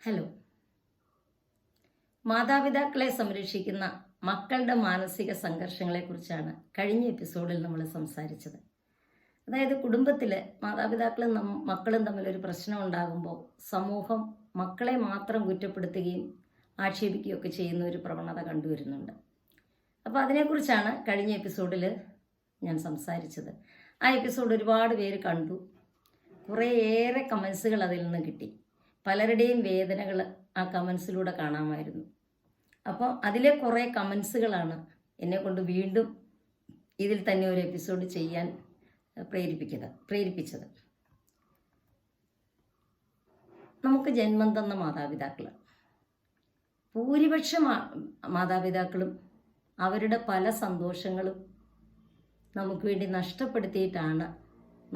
Hello. മാതാപിതാക്കളെ സംരക്ഷിക്കുന്ന മക്കളുടെ മാനസിക സംഘർഷങ്ങളെക്കുറിച്ചാണ് കഴിഞ്ഞ എപ്പിസോഡിൽ നമ്മൾ സംസാരിച്ചത്. അതായത് കുടുംബത്തിൽ മാതാപിതാക്കളും മക്കളും തമ്മിലൊരു പ്രശ്നം ഉണ്ടാകുമ്പോൾ സമൂഹം മക്കളെ മാത്രം കുറ്റപ്പെടുത്തുകയും ആക്ഷേപിക്കുകയൊക്കെ ചെയ്യുന്ന ഒരു പ്രവണത കണ്ടുവരുന്നുണ്ട്. അപ്പോൾ അതിനെക്കുറിച്ചാണ് കഴിഞ്ഞ എപ്പിസോഡിൽ ഞാൻ സംസാരിച്ചത്. ആ എപ്പിസോഡ് ഒരുപാട് പേര് കണ്ടു. കുറേയേറെ കമൻസുകൾ അതിൽ നിന്ന് കിട്ടി. പലരുടെയും വേദനകൾ ആ കമൻസിലൂടെ കാണാമായിരുന്നു. അപ്പോൾ അതിലെ കുറേ കമൻസുകളാണ് എന്നെ കൊണ്ട് വീണ്ടും ഇതിൽ തന്നെ ഒരു എപ്പിസോഡ് ചെയ്യാൻ പ്രേരിപ്പിച്ചത്. നമുക്ക് ജന്മം തന്ന മാതാപിതാക്കൾ, ഭൂരിപക്ഷം മാതാപിതാക്കളും അവരുടെ പല സന്തോഷങ്ങളും നമുക്ക് വേണ്ടി നഷ്ടപ്പെടുത്തിയിട്ടാണ്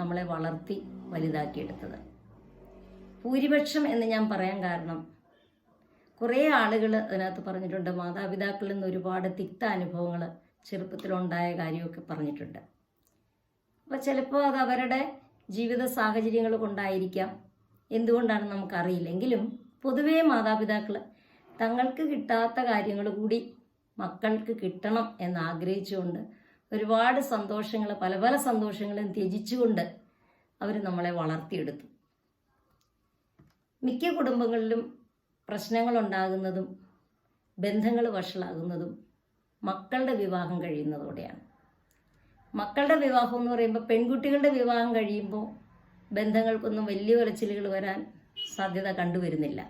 നമ്മളെ വളർത്തി വലുതാക്കിയെടുത്തത്. ഭൂരിപക്ഷം എന്ന് ഞാൻ പറയാൻ കാരണം, കുറേ ആളുകൾ അതിനകത്ത് പറഞ്ഞിട്ടുണ്ട് മാതാപിതാക്കളിൽ നിന്ന് ഒരുപാട് തിക്ത അനുഭവങ്ങൾ ചെറുപ്പത്തിലുണ്ടായ കാര്യമൊക്കെ പറഞ്ഞിട്ടുണ്ട്. അപ്പോൾ ചിലപ്പോൾ അത് അവരുടെ ജീവിത സാഹചര്യങ്ങൾ കൊണ്ടായിരിക്കാം, എന്തുകൊണ്ടാണെന്ന് നമുക്കറിയില്ലെങ്കിലും പൊതുവേ മാതാപിതാക്കൾ തങ്ങൾക്ക് കിട്ടാത്ത കാര്യങ്ങൾ കൂടി മക്കൾക്ക് കിട്ടണം എന്നാഗ്രഹിച്ചുകൊണ്ട് ഒരുപാട് സന്തോഷങ്ങൾ, പല പല സന്തോഷങ്ങളും ത്യജിച്ചുകൊണ്ട് അവർ നമ്മളെ വളർത്തിയെടുത്തു. മിക്ക കുടുംബങ്ങളിലും പ്രശ്നങ്ങൾ ഉണ്ടാകുന്നതും ബന്ധങ്ങൾ വഷളാകുന്നതും മക്കളുടെ വിവാഹം കഴിയുന്നതോടെയാണ്. മക്കളുടെ വിവാഹം എന്ന് പറയുമ്പോൾ പെൺകുട്ടികളുടെ വിവാഹം കഴിയുമ്പോൾ ബന്ധങ്ങൾക്കൊന്നും വലിയ ഉലച്ചിലുകൾ വരാൻ സാധ്യത കണ്ടുവരുന്നില്ല.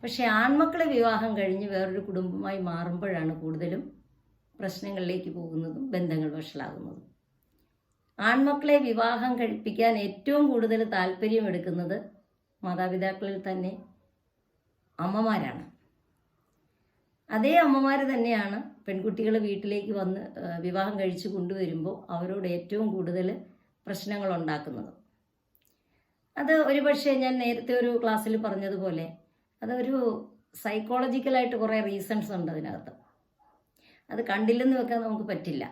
പക്ഷേ ആൺമക്കളെ വിവാഹം കഴിഞ്ഞ് വേറൊരു കുടുംബമായി മാറുമ്പോഴാണ് കൂടുതലും പ്രശ്നങ്ങളിലേക്ക് പോകുന്നതും ബന്ധങ്ങൾ വഷളാകുന്നതും. ആൺമക്കളെ വിവാഹം കഴിപ്പിക്കാൻ ഏറ്റവും കൂടുതൽ താല്പര്യമെടുക്കുന്നത് മാതാപിതാക്കളിൽ തന്നെ അമ്മമാരാണ്. അതേ അമ്മമാർ തന്നെയാണ് പെൺകുട്ടികൾ വീട്ടിലേക്ക് വന്ന് വിവാഹം കഴിച്ച് കൊണ്ടുവരുമ്പോൾ അവരോട് ഏറ്റവും കൂടുതൽ പ്രശ്നങ്ങൾ ഉണ്ടാക്കുന്നത്. അത് ഒരുപക്ഷെ ഞാൻ നേരത്തെ ഒരു ക്ലാസ്സിൽ പറഞ്ഞതുപോലെ അതൊരു സൈക്കോളജിക്കലായിട്ട് കുറേ റീസൺസ് ഉണ്ട് അതിനകത്ത്. അത് കണ്ടില്ലെന്ന് വെക്കാൻ നമുക്ക് പറ്റില്ല.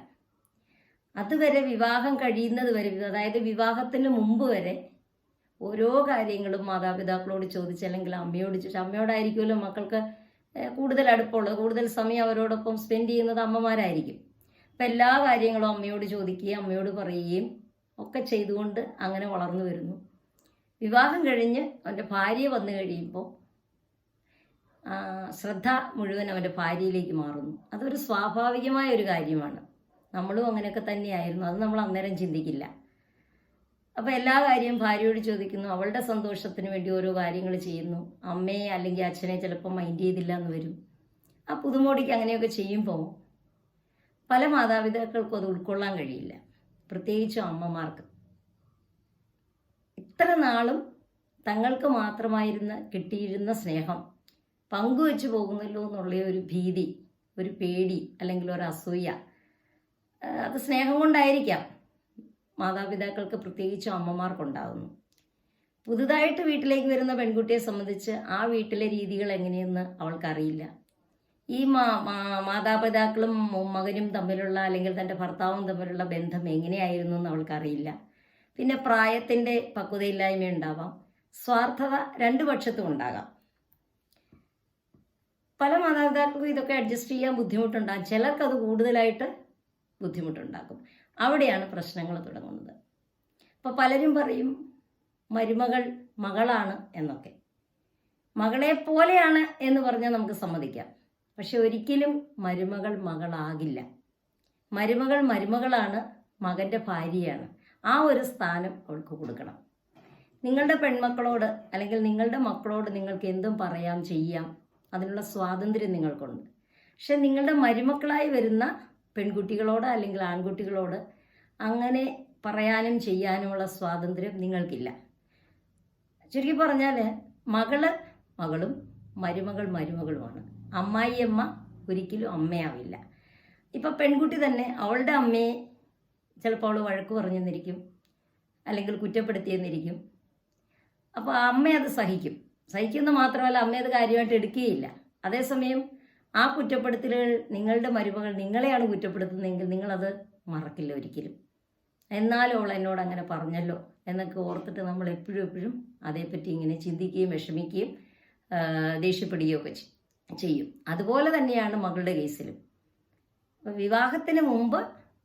അതുവരെ വിവാഹം കഴിയുന്നത് വരെ, അതായത് വിവാഹത്തിന് മുമ്പ് വരെ ഓരോ കാര്യങ്ങളും മാതാപിതാക്കളോട് ചോദിച്ച്, അല്ലെങ്കിൽ അമ്മയോട് ചോദിച്ച്, അമ്മയോടായിരിക്കുമല്ലോ മക്കൾക്ക് കൂടുതൽ അടുപ്പമുള്ളത്, കൂടുതൽ സമയം അവരോടൊപ്പം സ്പെൻഡ് ചെയ്യുന്നത് അമ്മമാരായിരിക്കും. അപ്പം എല്ലാ കാര്യങ്ങളും അമ്മയോട് ചോദിക്കുകയും അമ്മയോട് പറയുകയും ഒക്കെ ചെയ്തുകൊണ്ട് അങ്ങനെ വളർന്നു വരുന്നു. വിവാഹം കഴിഞ്ഞ് അവൻ്റെ ഭാര്യ വന്നു കഴിയുമ്പോൾ ശ്രദ്ധ മുഴുവൻ അവൻ്റെ ഭാര്യയിലേക്ക് മാറുന്നു. അതൊരു സ്വാഭാവികമായ ഒരു കാര്യമാണ്. നമ്മളും അങ്ങനെയൊക്കെ തന്നെയായിരുന്നു. അത് നമ്മൾ അന്നേരം ചിന്തിക്കില്ല. അപ്പോൾ എല്ലാ കാര്യവും ഭാര്യയോട് ചോദിക്കുന്നു, അവളുടെ സന്തോഷത്തിന് വേണ്ടി ഓരോ കാര്യങ്ങൾ ചെയ്യുന്നു. അമ്മയെ അല്ലെങ്കിൽ അച്ഛനെ ചിലപ്പോൾ മൈൻഡ് ചെയ്തില്ല എന്ന് വരും. ആ പുതുമോടിക്ക് അങ്ങനെയൊക്കെ ചെയ്യുമ്പോൾ പല മാതാപിതാക്കൾക്കും അത് ഉൾക്കൊള്ളാൻ കഴിയില്ല, പ്രത്യേകിച്ചും അമ്മമാർക്ക്. ഇത്ര നാളും തങ്ങൾക്ക് മാത്രമായിരുന്ന കിട്ടിയിരുന്ന സ്നേഹം പങ്കുവെച്ച് പോകുന്നല്ലോ എന്നുള്ള ഒരു ഭീതി, ഒരു പേടി, അല്ലെങ്കിൽ ഒരു അസൂയ, അത് സ്നേഹം കൊണ്ടായിരിക്കാം മാതാപിതാക്കൾക്ക്, പ്രത്യേകിച്ചും അമ്മമാർക്കുണ്ടാകുന്നു. പുതുതായിട്ട് വീട്ടിലേക്ക് വരുന്ന പെൺകുട്ടിയെ സംബന്ധിച്ച് ആ വീട്ടിലെ രീതികൾ എങ്ങനെയെന്ന് അവൾക്കറിയില്ല. ഈ മാതാപിതാക്കളും മകനും തമ്മിലുള്ള, അല്ലെങ്കിൽ തൻ്റെ ഭർത്താവും തമ്മിലുള്ള ബന്ധം എങ്ങനെയായിരുന്നു എന്ന് അവൾക്കറിയില്ല. പിന്നെ പ്രായത്തിൻ്റെ പക്വതയില്ലായ്മ ഉണ്ടാവാം, സ്വാർത്ഥത രണ്ടു പക്ഷത്തും ഉണ്ടാകാം. പല മാതാപിതാക്കൾക്കും ഇതൊക്കെ അഡ്ജസ്റ്റ് ചെയ്യാൻ ബുദ്ധിമുട്ടുണ്ടാകും. ചിലർക്കത് കൂടുതലായിട്ട് ബുദ്ധിമുട്ടുണ്ടാക്കും. അവിടെയാണ് പ്രശ്നങ്ങൾ തുടങ്ങുന്നത്. അപ്പോൾ പലരും പറയും മരുമകൾ മകളാണ് എന്നൊക്കെ. മകളെ പോലെയാണ് എന്ന് പറഞ്ഞാൽ നമുക്ക് സമ്മതിക്കാം. പക്ഷെ ഒരിക്കലും മരുമകൾ മകളാകില്ല. മരുമകൾ മരുമകളാണ്, മകൻ്റെ ഭാര്യയാണ്. ആ ഒരു സ്ഥാനം അവൾക്ക് കൊടുക്കണം. നിങ്ങളുടെ പെൺമക്കളോട് അല്ലെങ്കിൽ നിങ്ങളുടെ മക്കളോട് നിങ്ങൾക്ക് എന്തും പറയാം, ചെയ്യാം, അതിനുള്ള സ്വാതന്ത്ര്യം നിങ്ങൾക്കുണ്ട്. പക്ഷെ നിങ്ങളുടെ മരുമക്കളായി വരുന്ന പെൺകുട്ടികളോട് അല്ലെങ്കിൽ ആൺകുട്ടികളോട് അങ്ങനെ പറയാനും ചെയ്യാനുമുള്ള സ്വാതന്ത്ര്യം നിങ്ങൾക്കില്ല. ചുരുക്കി പറഞ്ഞാൽ മകളും മരുമകൾ മരുമകളുമാണ്. അമ്മായിയമ്മ ഒരിക്കലും അമ്മയാവില്ല. ഇപ്പം പെൺകുട്ടി തന്നെ അവളുടെ അമ്മയെ ചിലപ്പോൾ അവൾ വഴക്ക് പറഞ്ഞെന്നിരിക്കും, അല്ലെങ്കിൽ കുറ്റപ്പെടുത്തിയെന്നിരിക്കും. അപ്പോൾ അമ്മ അത് സഹിക്കുന്ന മാത്രമല്ല, അമ്മ അത് കാര്യമായിട്ട് എടുക്കുകയില്ല. അതേസമയം ആ കുറ്റപ്പെടുത്തലുകൾ നിങ്ങളുടെ മരുമകൾ നിങ്ങളെയാണ് കുറ്റപ്പെടുത്തുന്നതെങ്കിൽ നിങ്ങളത് മറക്കില്ല ഒരിക്കലും. എന്നാലും അവൾ എന്നോട് അങ്ങനെ പറഞ്ഞല്ലോ എന്നൊക്കെ ഓർത്തിട്ട് നമ്മൾ എപ്പോഴും അതേപ്പറ്റി ഇങ്ങനെ ചിന്തിക്കുകയും വിഷമിക്കുകയും ദേഷ്യപ്പെടുകയൊക്കെ ചെയ്യും. അതുപോലെ തന്നെയാണ് മകളുടെ കേസിലും. അപ്പോൾ വിവാഹത്തിന് മുമ്പ്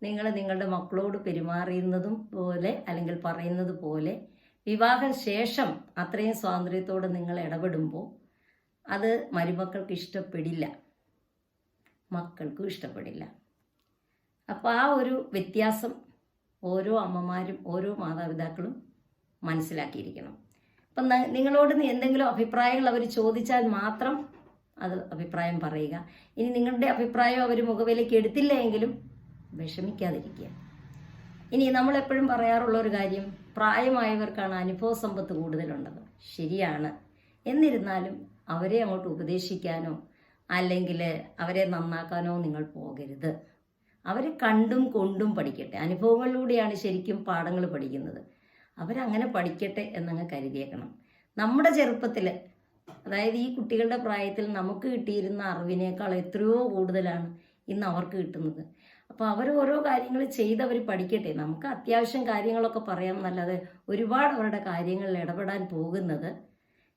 നിങ്ങൾ നിങ്ങളുടെ മക്കളോട് പെരുമാറുന്നതും പോലെ അല്ലെങ്കിൽ പറയുന്നത് പോലെ വിവാഹശേഷം അത്രയും സ്വാതന്ത്ര്യത്തോടെ നിങ്ങൾ ഇടപെടുമ്പോൾ അത് മരുമക്കൾക്ക് ഇഷ്ടപ്പെടില്ല, മക്കൾക്കും ഇഷ്ടപ്പെടില്ല. അപ്പോൾ ആ ഒരു വ്യത്യാസം ഓരോ അമ്മമാരും ഓരോ മാതാപിതാക്കളും മനസ്സിലാക്കിയിരിക്കണം. അപ്പം നിങ്ങളോട് എന്തെങ്കിലും അഭിപ്രായങ്ങൾ അവർ ചോദിച്ചാൽ മാത്രം അത് അഭിപ്രായം പറയുക. ഇനി നിങ്ങളുടെ അഭിപ്രായം അവർ മുഖവിലേക്ക് എടുത്തില്ല എങ്കിലും വിഷമിക്കാതിരിക്കുക. ഇനി നമ്മളെപ്പോഴും പറയാറുള്ള ഒരു കാര്യം, പ്രായമായവർക്കാണ് അനുഭവ സമ്പത്ത് കൂടുതലുള്ളത്. ശരിയാണ്. എന്നിരുന്നാലും അവരെ അങ്ങോട്ട് ഉപദേശിക്കാനോ അല്ലെങ്കിൽ അവരെ നന്നാക്കാനോ നിങ്ങൾ പോകരുത്. അവർ കണ്ടും കൊണ്ടും പഠിക്കട്ടെ. അനുഭവങ്ങളിലൂടെയാണ് ശരിക്കും പാഠങ്ങൾ പഠിക്കുന്നത്. അവരങ്ങനെ പഠിക്കട്ടെ എന്നങ്ങ് കരുതിയേക്കണം. നമ്മുടെ ചെറുപ്പത്തിൽ, അതായത് ഈ കുട്ടികളുടെ പ്രായത്തിൽ നമുക്ക് കിട്ടിയിരുന്ന അറിവിനേക്കാൾ എത്രയോ കൂടുതലാണ് ഇന്ന് അവർക്ക് കിട്ടുന്നത്. അപ്പോൾ അവർ ഓരോ കാര്യങ്ങൾ ചെയ്ത് അവർ പഠിക്കട്ടെ. നമുക്ക് അത്യാവശ്യം കാര്യങ്ങളൊക്കെ പറയാമെന്നല്ലാതെ ഒരുപാട് അവരുടെ കാര്യങ്ങളിൽ ഇടപെടാൻ പോകുന്നത്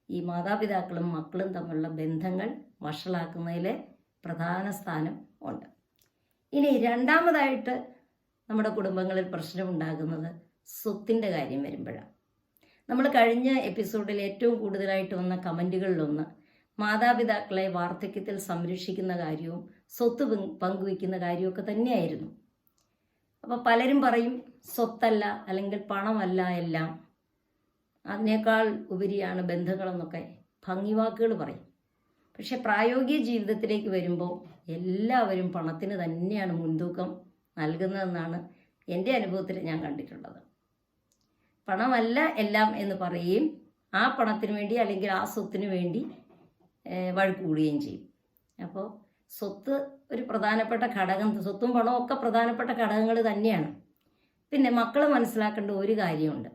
ഈ മാതാപിതാക്കളും മക്കളും തമ്മിലുള്ള ബന്ധങ്ങൾ വഷളാക്കുന്നതിൽ പ്രധാന സ്ഥാനം ഉണ്ട്. ഇനി രണ്ടാമതായിട്ട് നമ്മുടെ കുടുംബങ്ങളിൽ പ്രശ്നമുണ്ടാകുന്നത് സ്വത്തിൻ്റെ കാര്യം വരുമ്പോഴാണ്. നമ്മൾ കഴിഞ്ഞ എപ്പിസോഡിൽ ഏറ്റവും കൂടുതലായിട്ട് വന്ന കമൻറ്റുകളിലൊന്ന് മാതാപിതാക്കളെ വാർദ്ധക്യത്തിൽ സംരക്ഷിക്കുന്ന കാര്യവും സ്വത്ത് പങ്കുവയ്ക്കുന്ന കാര്യമൊക്കെ തന്നെയായിരുന്നു. അപ്പോൾ പലരും പറയും സ്വത്തല്ല അല്ലെങ്കിൽ പണമല്ല എല്ലാം, അതിനേക്കാൾ ഉപരിയാണ് ബന്ധങ്ങളെന്നൊക്കെ ഭംഗിവാക്കുകൾ പറയും. പക്ഷെ പ്രായോഗിക ജീവിതത്തിലേക്ക് വരുമ്പോൾ എല്ലാവരും പണത്തിന് തന്നെയാണ് മുൻതൂക്കം നൽകുന്നതെന്നാണ് എൻ്റെ അനുഭവത്തിൽ ഞാൻ കണ്ടിട്ടുള്ളത്. പണമല്ല എല്ലാം എന്ന് പറയുകയും ആ പണത്തിന് വേണ്ടി അല്ലെങ്കിൽ ആ സ്വത്തിന് വേണ്ടി വഴക്ക് കൂടുകയും ചെയ്യും. അപ്പോൾ സ്വത്ത് ഒരു പ്രധാനപ്പെട്ട ഘടകം, സ്വത്തും പണവും ഒക്കെ പ്രധാനപ്പെട്ട ഘടകങ്ങൾ തന്നെയാണ്. പിന്നെ മക്കൾ മനസ്സിലാക്കേണ്ട ഒരു കാര്യമുണ്ട്.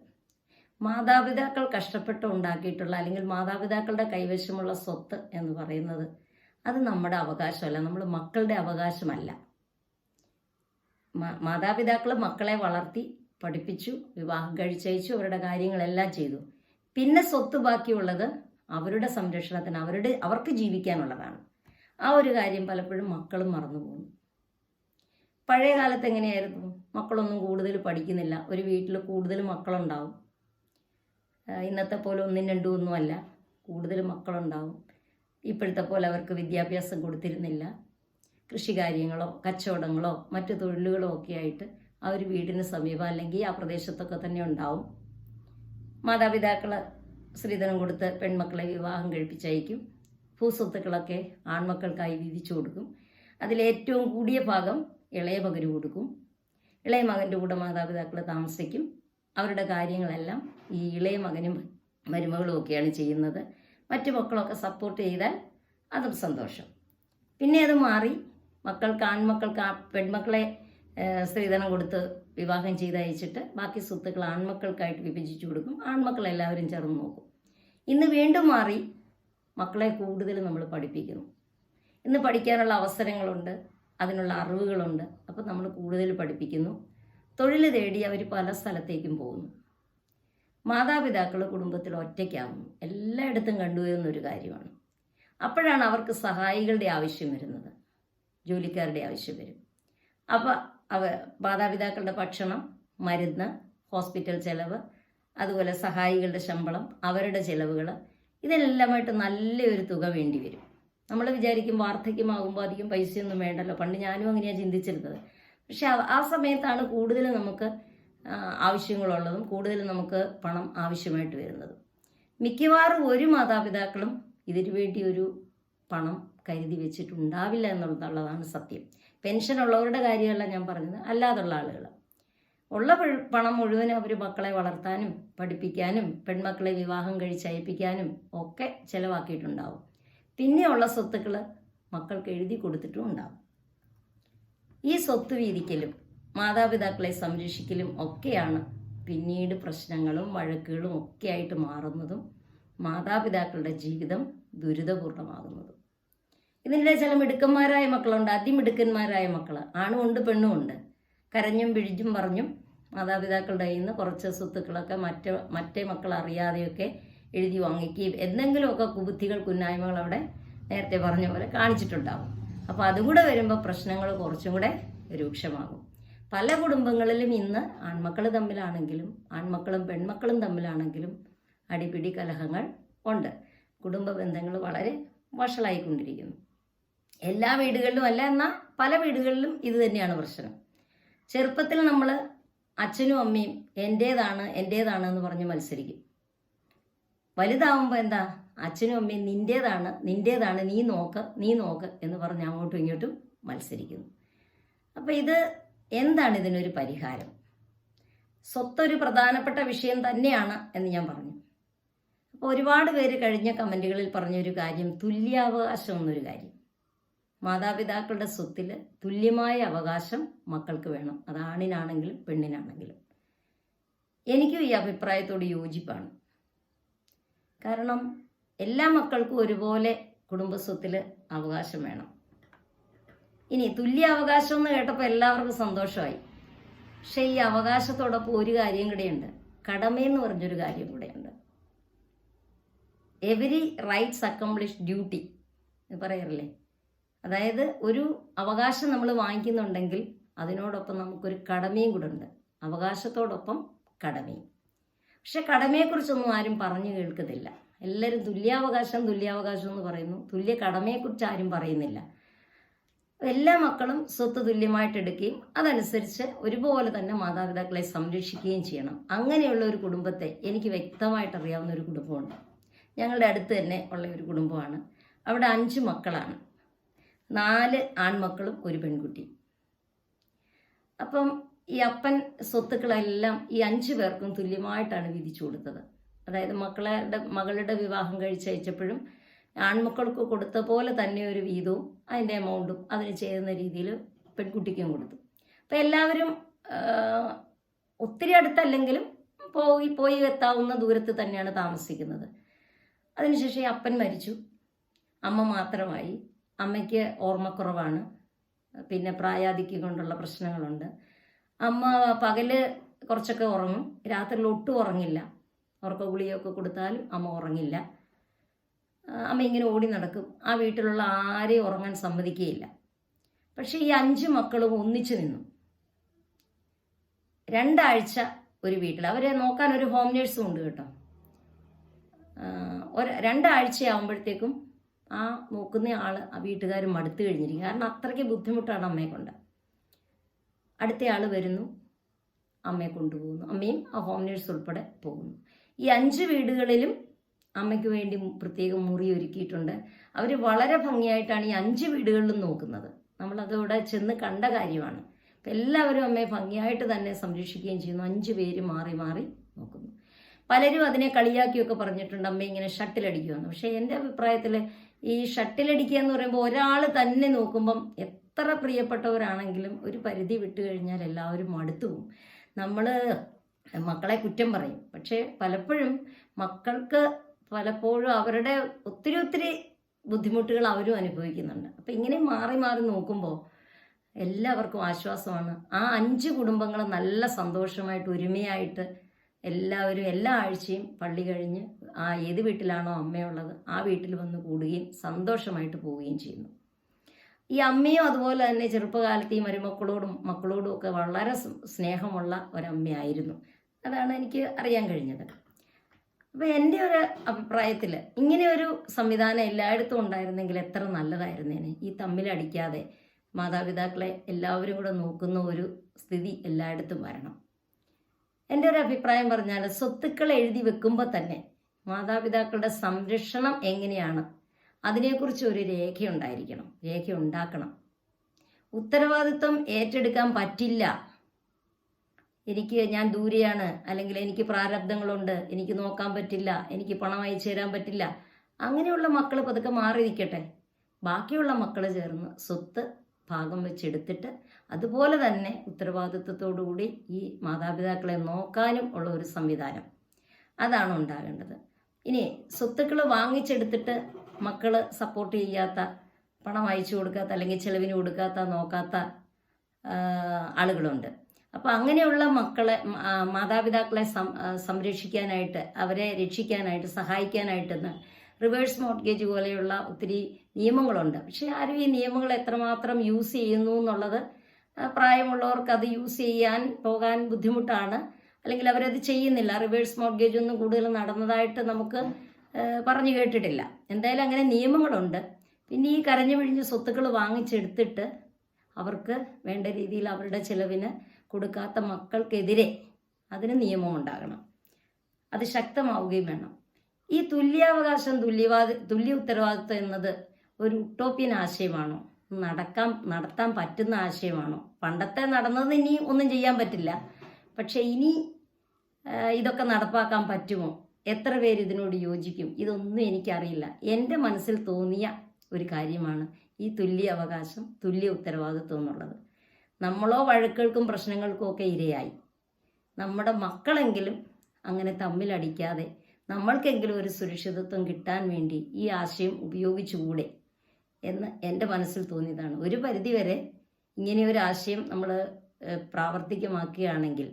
മാതാപിതാക്കൾ കഷ്ടപ്പെട്ട് ഉണ്ടാക്കിയിട്ടുള്ള അല്ലെങ്കിൽ മാതാപിതാക്കളുടെ കൈവശമുള്ള സ്വത്ത് എന്ന് പറയുന്നത് അത് നമ്മുടെ അവകാശമല്ല, നമ്മൾ മക്കളുടെ അവകാശമല്ല. മാതാപിതാക്കൾ മക്കളെ വളർത്തി പഠിപ്പിച്ചു, വിവാഹം കഴിച്ചയച്ചു, അവരുടെ കാര്യങ്ങളെല്ലാം ചെയ്തു. പിന്നെ സ്വത്ത് ബാക്കിയുള്ളത് അവരുടെ സംരക്ഷണത്തിന്, അവർക്ക് ജീവിക്കാനുള്ളതാണ്. ആ ഒരു കാര്യം പലപ്പോഴും മക്കളും മറന്നു പോകുന്നു. പഴയ കാലത്ത് എങ്ങനെയായിരുന്നു? മക്കളൊന്നും കൂടുതൽ പഠിക്കുന്നില്ല, ഒരു വീട്ടിൽ കൂടുതൽ മക്കളുണ്ടാവും. ഇന്നത്തെ പോലെ 1, 2 ഒന്നുമല്ല, കൂടുതൽ മക്കളുണ്ടാവും. ഇപ്പോഴത്തെ പോലെ അവർക്ക് വിദ്യാഭ്യാസം കൊടുത്തിരുന്നില്ല. കൃഷികാര്യങ്ങളോ കച്ചവടങ്ങളോ മറ്റു തൊഴിലുകളോ ഒക്കെ ആയിട്ട് ആ ഒരു വീടിന് സമീപം അല്ലെങ്കിൽ ആ പ്രദേശത്തൊക്കെ തന്നെ ഉണ്ടാവും. മാതാപിതാക്കൾ സ്ത്രീധനം കൊടുത്ത് പെൺമക്കളെ വിവാഹം കഴിപ്പിച്ചയക്കും. ഭൂസ്വത്തുക്കളൊക്കെ ആൺമക്കൾക്കായി വീതിച്ചു കൊടുക്കും. അതിലേറ്റവും കൂടിയ ഭാഗം ഇളയ മകന് കൊടുക്കും. ഇളയ മകൻ്റെ കൂടെ മാതാപിതാക്കൾ താമസിക്കും. അവരുടെ കാര്യങ്ങളെല്ലാം ഈ ഇളയ മകനും മരുമകളും ഒക്കെയാണ് ചെയ്യുന്നത്. മറ്റു മക്കളൊക്കെ സപ്പോർട്ട് ചെയ്താൽ അതും സന്തോഷം. പിന്നെ അത് മാറി ആൺമക്കൾക്ക് പെൺമക്കളെ സ്ത്രീധനം കൊടുത്ത് വിവാഹം ചെയ്തയച്ചിട്ട് ബാക്കി സ്വത്തുക്കൾ ആൺമക്കൾക്കായിട്ട് വിഭജിച്ചു കൊടുക്കും. ആൺമക്കളെല്ലാവരും ചേർന്ന് നോക്കും. ഇന്ന് വീണ്ടും മാറി മക്കളെ കൂടുതൽ നമ്മൾ പഠിപ്പിക്കുന്നു. ഇന്ന് പഠിക്കാനുള്ള അവസരങ്ങളുണ്ട്, അതിനുള്ള അറിവുകളുണ്ട്. അപ്പോൾ നമ്മൾ കൂടുതൽ പഠിപ്പിക്കുന്നു. തൊഴിൽ തേടി അവർ പല സ്ഥലത്തേക്കും പോകുന്നു. മാതാപിതാക്കൾ കുടുംബത്തിൽ ഒറ്റയ്ക്കാവുന്നു. എല്ലായിടത്തും കണ്ടുവരുന്നൊരു കാര്യമാണ്. അപ്പോഴാണ് അവർക്ക് സഹായികളുടെ ആവശ്യം വരുന്നത്, ജോലിക്കാരുടെ ആവശ്യം വരും. അപ്പോൾ മാതാപിതാക്കളുടെ ഭക്ഷണം, മരുന്ന്, ഹോസ്പിറ്റൽ ചെലവ്, അതുപോലെ സഹായികളുടെ ശമ്പളം, അവരുടെ ചെലവുകൾ, ഇതെല്ലാമായിട്ട് നല്ലൊരു തുക വേണ്ടി വരും. നമ്മൾ വിചാരിക്കും വാർദ്ധക്യമാകുമ്പോൾ അധികം പൈസയൊന്നും വേണ്ടല്ലോ. പണ്ട് ഞാനും അങ്ങനെയാണ് ചിന്തിച്ചിരുന്നത്. പക്ഷെ ആ സമയത്താണ് കൂടുതൽ നമുക്ക് ആവശ്യങ്ങളുള്ളതും കൂടുതൽ നമുക്ക് പണം ആവശ്യമായിട്ട് വരുന്നതും. മിക്കവാറും ഒരു മാതാപിതാക്കളും ഇതിനു വേണ്ടി ഒരു പണം കരുതി വെച്ചിട്ടുണ്ടാവില്ല എന്നുള്ളതാണ് സത്യം. പെൻഷൻ ഉള്ളവരുടെ കാര്യമല്ല ഞാൻ പറഞ്ഞത്, അല്ലാതുള്ള ആളുകൾ. ഉള്ള പണം മുഴുവനും അവർ മക്കളെ വളർത്താനും പഠിപ്പിക്കാനും പെൺമക്കളെ വിവാഹം കഴിച്ചയപ്പിക്കാനും ഒക്കെ ചിലവാക്കിയിട്ടുണ്ടാവും. പിന്നെയുള്ള സ്വത്തുക്കൾ മക്കൾക്ക് എഴുതി കൊടുത്തിട്ടും ഉണ്ടാവും. ഈ സ്വത്ത് വീതിക്കലും മാതാപിതാക്കളെ സംരക്ഷിക്കലും ഒക്കെയാണ് പിന്നീട് പ്രശ്നങ്ങളും വഴക്കുകളും ഒക്കെ ആയിട്ട് മാറുന്നതും മാതാപിതാക്കളുടെ ജീവിതം ദുരിതപൂർണമാകുന്നതും. ഇതിനിടെ ചില മിടുക്കന്മാരായ മക്കളുണ്ട്, അതിമിടുക്കന്മാരായ മക്കൾ, ആണും ഉണ്ട് പെണ്ണും ഉണ്ട്. കരഞ്ഞും പിഴിഞ്ഞും പറഞ്ഞും മാതാപിതാക്കളുടെ കയ്യിൽ നിന്ന് കുറച്ച് സ്വത്തുക്കളൊക്കെ മറ്റേ മക്കൾ അറിയാതെയൊക്കെ എഴുതി വാങ്ങിക്കുകയും എന്തെങ്കിലുമൊക്കെ കുബുദ്ധികൾ കുന്നായ്മകൾ അവിടെ നേരത്തെ പറഞ്ഞ പോലെ കാണിച്ചിട്ടുണ്ടാകും. അപ്പോൾ അതും കൂടെ വരുമ്പോൾ പ്രശ്നങ്ങൾ കുറച്ചും കൂടെ രൂക്ഷമാകും. പല കുടുംബങ്ങളിലും ഇന്ന് ആൺമക്കൾ തമ്മിലാണെങ്കിലും ആൺമക്കളും പെൺമക്കളും തമ്മിലാണെങ്കിലും അടിപിടി കലഹങ്ങൾ ഉണ്ട്. കുടുംബ ബന്ധങ്ങൾ വളരെ വഷളായിക്കൊണ്ടിരിക്കുന്നു. എല്ലാ വീടുകളിലും അല്ല, എന്നാൽ പല വീടുകളിലും ഇത് തന്നെയാണ് പ്രശ്നം. ചെറുപ്പത്തിൽ നമ്മൾ അച്ഛനും അമ്മയും എൻ്റേതാണ് എന്ന് പറഞ്ഞ് മത്സരിക്കും. വലുതാവുമ്പോൾ എന്താ, അച്ഛനും അമ്മയും നിൻ്റേതാണ് നീ നോക്ക് എന്ന് പറഞ്ഞ് അങ്ങോട്ടും ഇങ്ങോട്ടും മത്സരിക്കുന്നു. അപ്പോൾ ഇത് എന്താണ് ഇതിനൊരു പരിഹാരം? സ്വത്തൊരു പ്രധാനപ്പെട്ട വിഷയം തന്നെയാണ് എന്ന് ഞാൻ പറഞ്ഞു. അപ്പോൾ ഒരുപാട് പേര് കഴിഞ്ഞ കമൻറ്റുകളിൽ പറഞ്ഞൊരു കാര്യം തുല്യാവകാശം എന്നൊരു കാര്യം. മാതാപിതാക്കളുടെ സ്വത്തിൽ തുല്യമായ അവകാശം മക്കൾക്ക് വേണം, അത് ആണിനാണെങ്കിലും പെണ്ണിനാണെങ്കിലും. എനിക്കും ഈ അഭിപ്രായത്തോട് യോജിപ്പാണ്. കാരണം എല്ലാ മക്കൾക്കും ഒരുപോലെ കുടുംബസ്വത്തിൽ അവകാശം വേണം. ഇനി തുല്യ അവകാശം എന്ന് കേട്ടപ്പോൾ എല്ലാവർക്കും സന്തോഷമായി. പക്ഷെ ഈ അവകാശത്തോടൊപ്പം ഒരു കാര്യം കൂടെയുണ്ട്, കടമയെന്ന് പറഞ്ഞൊരു കാര്യം കൂടെയുണ്ട്. എവരി റൈറ്റ്സ് അക്കംപ്ലിഷ് ഡ്യൂട്ടി പറയാറില്ലേ? അതായത് ഒരു അവകാശം നമ്മൾ വാങ്ങിക്കുന്നുണ്ടെങ്കിൽ അതിനോടൊപ്പം നമുക്കൊരു കടമയും കൂടെ ഉണ്ട്. അവകാശത്തോടൊപ്പം കടമയും. പക്ഷെ കടമയെക്കുറിച്ചൊന്നും ആരും പറഞ്ഞു കേൾക്കുന്നില്ല. എല്ലാവരും തുല്യാവകാശം എന്ന് പറയുന്നു, തുല്യ കടമയെക്കുറിച്ച് ആരും പറയുന്നില്ല. എല്ലാ മക്കളും സ്വത്ത് തുല്യമായിട്ട് എടുക്കുകയും അതനുസരിച്ച് ഒരുപോലെ തന്നെ മാതാപിതാക്കളെ സംരക്ഷിക്കുകയും ചെയ്യണം. അങ്ങനെയുള്ള ഒരു കുടുംബത്തെ എനിക്ക് വ്യക്തമായിട്ട് അറിയാവുന്ന ഒരു കുടുംബമുണ്ട്. ഞങ്ങളുടെ അടുത്ത് തന്നെ ഉള്ള ഒരു കുടുംബമാണ്. അവിടെ 5 മക്കളാണ്, 4 ആൺമക്കളും ഒരു പെൺകുട്ടി. അപ്പം ഈ അപ്പൻ സ്വത്തുക്കളെല്ലാം ഈ 5 പേർക്കും തുല്യമായിട്ടാണ് വിധിച്ചു കൊടുത്തത്. അതായത് മകളുടെ വിവാഹം കഴിച്ചയച്ചപ്പോഴും ആൺമക്കൾക്ക് കൊടുത്ത പോലെ തന്നെ ഒരു വീതവും അതിൻ്റെ എമൗണ്ടും അതിന് ചെയ്യുന്ന രീതിയിൽ പെൺകുട്ടിക്കും കൊടുത്തു. അപ്പം എല്ലാവരും ഒത്തിരി അടുത്തല്ലെങ്കിലും പോയി എത്താവുന്ന ദൂരത്ത് തന്നെയാണ് താമസിക്കുന്നത്. അതിനുശേഷം ഈ അപ്പൻ മരിച്ചു, അമ്മ മാത്രമായി. അമ്മയ്ക്ക് ഓർമ്മക്കുറവാണ്, പിന്നെ പ്രായാധിക്യം കൊണ്ടുള്ള പ്രശ്നങ്ങളുണ്ട്. അമ്മ പകല് കുറച്ചൊക്കെ ഉറങ്ങും, രാത്രിയിൽ ഒട്ടും ഉറങ്ങില്ല. ഉറക്ക ഗുളികയൊക്കെ കൊടുത്താലും അമ്മ ഉറങ്ങില്ല. അമ്മ ഇങ്ങനെ ഓടി നടക്കും, ആ വീട്ടിലുള്ള ആരെയും ഉറങ്ങാൻ സമ്മതിക്കുകയില്ല. പക്ഷെ ഈ 5 മക്കളും ഒന്നിച്ചു നിന്നു. 2 ആഴ്ച ഒരു വീട്ടിൽ, അവരെ നോക്കാൻ ഒരു ഹോം നേഴ്സും ഉണ്ട് കേട്ടോ. 2 ആഴ്ചയാകുമ്പോഴത്തേക്കും ആ നോക്കുന്ന ആൾ ആ വീട്ടുകാർ മടുത്തു കഴിഞ്ഞിരിക്കും. കാരണം അത്രയ്ക്ക് ബുദ്ധിമുട്ടാണ് അമ്മയെ കൊണ്ട്. അടുത്ത ആൾ വരുന്നു, അമ്മയെ കൊണ്ടുപോകുന്നു. അമ്മയും ആ ഹോം നേഴ്സ് ഉൾപ്പെടെ പോകുന്നു. ഈ 5 വീടുകളിലും അമ്മയ്ക്ക് വേണ്ടി പ്രത്യേകം മുറി ഒരുക്കിയിട്ടുണ്ട്. അവർ വളരെ ഭംഗിയായിട്ടാണ് ഈ 5 വീടുകളിലും നോക്കുന്നത്. നമ്മളതവിടെ ചെന്ന് കണ്ട കാര്യമാണ്. അപ്പം എല്ലാവരും അമ്മയെ ഭംഗിയായിട്ട് തന്നെ സംരക്ഷിക്കുകയും ചെയ്യുന്നു. 5 പേര് മാറി മാറി നോക്കുന്നു. പലരും അതിനെ കളിയാക്കിയൊക്കെ പറഞ്ഞിട്ടുണ്ട്, അമ്മ ഇങ്ങനെ ഷട്ടിലടിക്കുമെന്ന്. പക്ഷേ എൻ്റെ അഭിപ്രായത്തിൽ ഈ ഷട്ടിലടിക്കുക എന്ന് പറയുമ്പോൾ ഒരാൾ തന്നെ നോക്കുമ്പം എത്ര പ്രിയപ്പെട്ടവരാണെങ്കിലും ഒരു പരിധി വിട്ടു കഴിഞ്ഞാൽ എല്ലാവരും മടുത്തു പോകും. നമ്മൾ മക്കളെ കുറ്റം പറയും, പക്ഷേ പലപ്പോഴും മക്കൾക്ക് പലപ്പോഴും അവരുടെ ഒത്തിരി ബുദ്ധിമുട്ടുകൾ അവരും അനുഭവിക്കുന്നുണ്ട്. അപ്പം ഇങ്ങനെ മാറി മാറി നോക്കുമ്പോൾ എല്ലാവർക്കും ആശ്വാസമാണ്. ആ 5 കുടുംബങ്ങൾ നല്ല സന്തോഷമായിട്ട് ഒരുമയായിട്ട് എല്ലാവരും എല്ലാ ആഴ്ചയും പള്ളി കഴിഞ്ഞ് ആ ഏത് വീട്ടിലാണോ അമ്മയുള്ളത് ആ വീട്ടിൽ വന്ന് കൂടുകയും സന്തോഷമായിട്ട് പോവുകയും ചെയ്യുന്നു. ഈ അമ്മയും അതുപോലെ തന്നെ ചെറുപ്പകാലത്ത് ഈ മക്കളോടും ഒക്കെ വളരെ സ്നേഹമുള്ള ഒരമ്മയായിരുന്നു. അതാണ് എനിക്ക് അറിയാൻ കഴിഞ്ഞത്. അപ്പോൾ എൻ്റെ ഒരു അഭിപ്രായത്തിൽ ഇങ്ങനെ ഒരു സംവിധാനം എല്ലായിടത്തും ഉണ്ടായിരുന്നെങ്കിൽ എത്ര നല്ലതായിരുന്നേനെ. ഈ തമ്മിലടിക്കാതെ മാതാപിതാക്കളെ എല്ലാവരും കൂടെ നോക്കുന്ന ഒരു സ്ഥിതി എല്ലായിടത്തും വരണം. എൻ്റെ ഒരു അഭിപ്രായം പറഞ്ഞാൽ സ്വത്തുക്കൾ എഴുതി വെക്കുമ്പോൾ തന്നെ മാതാപിതാക്കളുടെ സംരക്ഷണം എങ്ങനെയാണ് അതിനെക്കുറിച്ച് ഒരു രേഖ ഉണ്ടാക്കണം. ഉത്തരവാദിത്വം ഏറ്റെടുക്കാൻ പറ്റില്ല, ഞാൻ ദൂരെയാണ്, അല്ലെങ്കിൽ എനിക്ക് പ്രാരബ്ധങ്ങളുണ്ട്, എനിക്ക് നോക്കാൻ പറ്റില്ല, എനിക്ക് പണം അയച്ചു തരാൻ പറ്റില്ല, അങ്ങനെയുള്ള മക്കൾ പതുക്കെ മാറി നിൽക്കട്ടെ. ബാക്കിയുള്ള മക്കൾ ചേർന്ന് സ്വത്ത് ഭാഗം വെച്ചെടുത്തിട്ട് അതുപോലെ തന്നെ ഉത്തരവാദിത്വത്തോടുകൂടി ഈ മാതാപിതാക്കളെ നോക്കാനും ഉള്ള ഒരു സംവിധാനം അതാണ് ഉണ്ടാകേണ്ടത്. ഇനി സ്വത്തുക്കൾ വാങ്ങിച്ചെടുത്തിട്ട് മക്കൾ സപ്പോർട്ട് ചെയ്യാത്ത, പണം അയച്ചു കൊടുക്കാത്ത, അല്ലെങ്കിൽ ചെലവിന് കൊടുക്കാത്ത, നോക്കാത്ത ആളുകളുണ്ട്. അപ്പോൾ അങ്ങനെയുള്ള മക്കളെ മാതാപിതാക്കളെ സംരക്ഷിക്കാനായിട്ട്, അവരെ രക്ഷിക്കാനായിട്ട്, സഹായിക്കാനായിട്ടെന്ന് റിവേഴ്സ് മോർട്ട്ഗേജ് പോലെയുള്ള ഒത്തിരി നിയമങ്ങളുണ്ട്. പക്ഷേ ആരും ഈ നിയമങ്ങൾ എത്രമാത്രം യൂസ് ചെയ്യുന്നു എന്നുള്ളത്, പ്രായമുള്ളവർക്ക് അത് യൂസ് ചെയ്യാൻ പോകാൻ ബുദ്ധിമുട്ടാണ്, അല്ലെങ്കിൽ അവരത് ചെയ്യുന്നില്ല. റിവേഴ്സ് മോർട്ട്ഗേജ് ഒന്നും കൂടുതൽ നടന്നതായിട്ട് നമുക്ക് പറഞ്ഞു കേട്ടിട്ടില്ല. എന്തായാലും അങ്ങനെ നിയമങ്ങളുണ്ട്. പിന്നെ ഈ കരഞ്ഞു പിഴിഞ്ഞ് സ്വത്തുക്കൾ വാങ്ങിച്ചെടുത്തിട്ട് അവർക്ക് വേണ്ട രീതിയിൽ അവരുടെ ചിലവിന് കൊടുക്കാത്ത മക്കൾക്കെതിരെ അതിന് നിയമം ഉണ്ടാകണം. അത് ശക്തമാവുകയും വേണം. ഈ തുല്യാവകാശം, തുല്യ ഉത്തരവാദിത്വം എന്നത് ഒരു ഉട്ടോപ്യൻ ആശയമാണോ? നടത്താൻ പറ്റുന്ന ആശയമാണോ? പണ്ടത്തെ നടന്നത് ഇനി ഒന്നും ചെയ്യാൻ പറ്റില്ല. പക്ഷെ ഇനി ഇതൊക്കെ നടപ്പാക്കാൻ പറ്റുമോ? എത്ര പേര് ഇതിനോട് യോജിക്കും? ഇതൊന്നും എനിക്കറിയില്ല. എൻ്റെ മനസ്സിൽ തോന്നിയ ഒരു കാര്യമാണ് ഈ തുല്യ അവകാശം, തുല്യ ഉത്തരവാദിത്വം എന്നുള്ളത്. നമ്മളോ വഴക്കുകൾക്കും പ്രശ്നങ്ങൾക്കും ഒക്കെ ഇരയായി. നമ്മുടെ മക്കളെങ്കിലും അങ്ങനെ തമ്മിലടിക്കാതെ നമ്മൾക്കെങ്കിലും ഒരു സുരക്ഷിതത്വം കിട്ടാൻ വേണ്ടി ഈ ആശയം ഉപയോഗിച്ചുകൂടെ എന്ന് എൻ്റെ മനസ്സിൽ തോന്നിയതാണ്. ഒരു പരിധിവരെ ഇങ്ങനെയൊരു ആശയം നമ്മൾ പ്രാവർത്തികമാക്കുകയാണെങ്കിൽ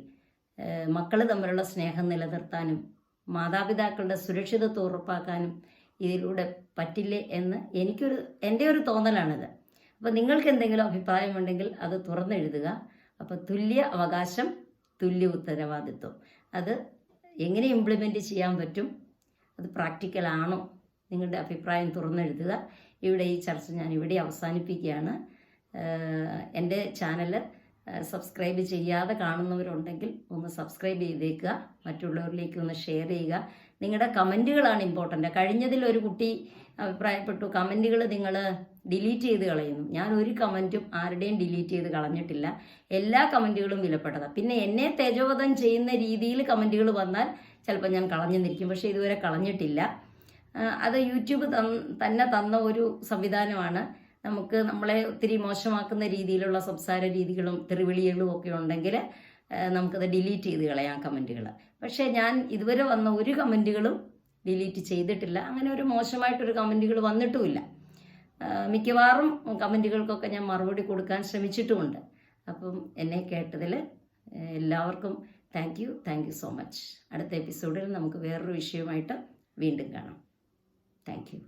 മക്കൾ തമ്മിലുള്ള സ്നേഹം നിലനിർത്താനും മാതാപിതാക്കളുടെ സുരക്ഷിതത്വം ഉറപ്പാക്കാനും ഇതിലൂടെ പറ്റില്ലേ എന്ന് എൻ്റെ ഒരു തോന്നലാണിത്. അപ്പോൾ നിങ്ങൾക്ക് എന്തെങ്കിലും അഭിപ്രായമുണ്ടെങ്കിൽ അത് തുറന്നെഴുതുക. അപ്പോൾ തുല്യ അവകാശം, തുല്യ ഉത്തരവാദിത്വം, അത് എങ്ങനെ ഇംപ്ലിമെൻറ്റ് ചെയ്യാൻ പറ്റും? അത് പ്രാക്ടിക്കലാണോ? നിങ്ങളുടെ അഭിപ്രായം തുറന്നെഴുതുക. ഇവിടെ ഈ ചർച്ച ഞാൻ ഇവിടെ അവസാനിപ്പിക്കുകയാണ്. എൻ്റെ ചാനൽ സബ്സ്ക്രൈബ് ചെയ്യാതെ കാണുന്നവരുണ്ടെങ്കിൽ ഒന്ന് സബ്സ്ക്രൈബ് ചെയ്തേക്കുക, മറ്റുള്ളവരിലേക്ക് ഒന്ന് ഷെയർ ചെയ്യുക. നിങ്ങളുടെ കമൻറ്റുകളാണ് ഇമ്പോർട്ടൻ്റ്. കഴിഞ്ഞതിൽ ഒരു കുട്ടി അഭിപ്രായപ്പെട്ടു, കമൻറ്റുകൾ നിങ്ങൾ ഡിലീറ്റ് ചെയ്ത് കളയുന്നു. ഞാൻ ഒരു കമൻറ്റും ആരുടെയും ഡിലീറ്റ് ചെയ്ത് കളഞ്ഞിട്ടില്ല. എല്ലാ കമൻറ്റുകളും വിലപ്പെട്ടതാണ്. പിന്നെ എന്നെ തേജോവധം ചെയ്യുന്ന രീതിയിൽ കമൻറ്റുകൾ വന്നാൽ ചിലപ്പോൾ ഞാൻ കളഞ്ഞെന്നിരിക്കും. പക്ഷേ ഇതുവരെ കളഞ്ഞിട്ടില്ല. അത് യൂട്യൂബ് തന്നെ തന്ന ഒരു സംവിധാനമാണ്. നമ്മളെ ഒത്തിരി മോശമാക്കുന്ന രീതിയിലുള്ള സംസാര രീതികളും തെറിവിളികളും ഒക്കെ ഉണ്ടെങ്കിൽ നമുക്കത് ഡിലീറ്റ് ചെയ്ത് കളയാം കമൻറ്റുകൾ. പക്ഷേ ഞാൻ ഇതുവരെ വന്ന ഒരു കമൻറ്റുകളും ഡിലീറ്റ് ചെയ്തിട്ടില്ല. അങ്ങനെ ഒരു മോശമായിട്ടൊരു കമൻറ്റുകൾ വന്നിട്ടുമില്ല. മിക്കവാറും കമൻറ്റുകൾക്കൊക്കെ ഞാൻ മറുപടി കൊടുക്കാൻ ശ്രമിച്ചിട്ടുമുണ്ട്. അപ്പം എന്നെ കേട്ടതിൽ എല്ലാവർക്കും താങ്ക് യു സോ മച്ച്. അടുത്ത എപ്പിസോഡിൽ നമുക്ക് വേറൊരു വിഷയമായിട്ട് വീണ്ടും കാണാം. Thank you.